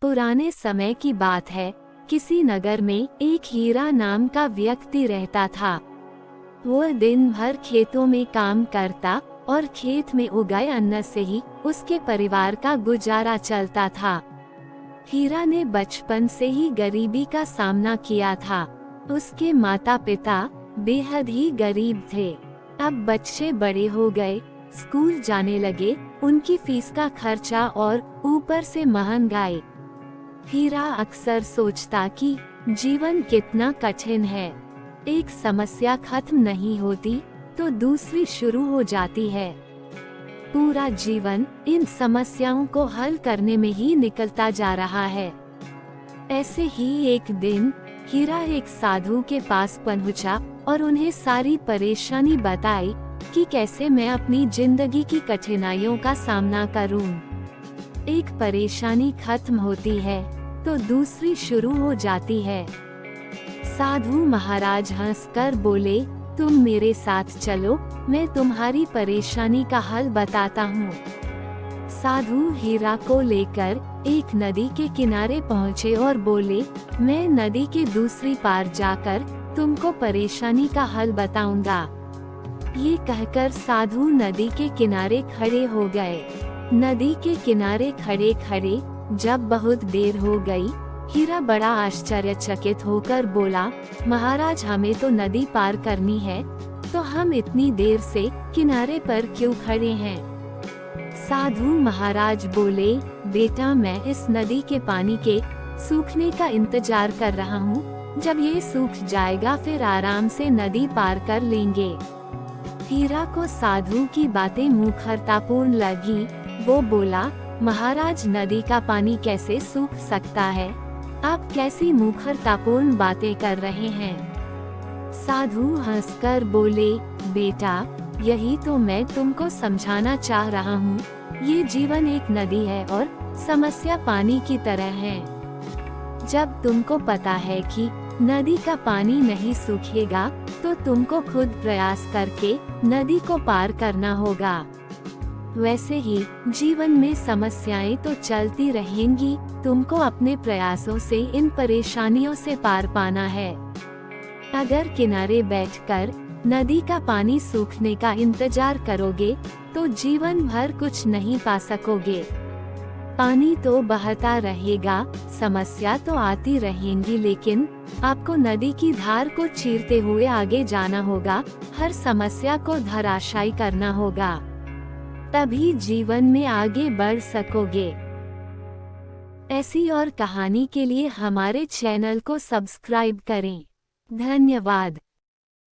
पुराने समय की बात है। किसी नगर में एक हीरा नाम का व्यक्ति रहता था। वो दिन भर खेतों में काम करता और खेत में उगाए अन्न से ही उसके परिवार का गुजारा चलता था। हीरा ने बचपन से ही गरीबी का सामना किया था। उसके माता पिता बेहद ही गरीब थे। अब बच्चे बड़े हो गए, स्कूल जाने लगे, उनकी फीस का खर्चा और ऊपर से महंगाई। हीरा अक्सर सोचता कि जीवन कितना कठिन है। एक समस्या खत्म नहीं होती तो दूसरी शुरू हो जाती है। पूरा जीवन इन समस्याओं को हल करने में ही निकलता जा रहा है। ऐसे ही एक दिन हीरा एक साधु के पास पहुंचा और उन्हें सारी परेशानी बताई कि कैसे मैं अपनी जिंदगी की कठिनाइयों का सामना करूं। एक परेशानी खत्म होती है तो दूसरी शुरू हो जाती है। साधु महाराज हंसकर बोले, तुम मेरे साथ चलो, मैं तुम्हारी परेशानी का हल बताता हूँ। साधु हीरा को लेकर एक नदी के किनारे पहुँचे और बोले, मैं नदी के दूसरी पार जाकर तुमको परेशानी का हल बताऊंगा। ये कहकर साधु नदी के किनारे खड़े हो गए। नदी के किनारे खड़े खड़े जब बहुत देर हो गई, हीरा बड़ा आश्चर्यचकित होकर बोला, महाराज हमें तो नदी पार करनी है, तो हम इतनी देर से किनारे पर क्यों खड़े हैं? साधु महाराज बोले, बेटा मैं इस नदी के पानी के सूखने का इंतजार कर रहा हूँ। जब ये सूख जाएगा फिर आराम से नदी पार कर लेंगे। हीरा को साधु की बातें मूर्खतापूर्ण लगी। वो बोला, महाराज नदी का पानी कैसे सूख सकता है? आप कैसी मूर्खतापूर्ण बातें कर रहे हैं? साधु हंसकर बोले, बेटा यही तो मैं तुमको समझाना चाह रहा हूँ। ये जीवन एक नदी है और समस्या पानी की तरह है। जब तुमको पता है कि नदी का पानी नहीं सूखेगा तो तुमको खुद प्रयास करके नदी को पार करना होगा। वैसे ही जीवन में समस्याएं तो चलती रहेंगी, तुमको अपने प्रयासों से इन परेशानियों से पार पाना है। अगर किनारे बैठकर नदी का पानी सूखने का इंतजार करोगे तो जीवन भर कुछ नहीं पा सकोगे। पानी तो बहता रहेगा, समस्या तो आती रहेंगी, लेकिन आपको नदी की धार को चीरते हुए आगे जाना होगा। हर समस्या को धराशायी करना होगा, तभी जीवन में आगे बढ़ सकोगे। ऐसी और कहानी के लिए हमारे चैनल को सब्सक्राइब करें। धन्यवाद।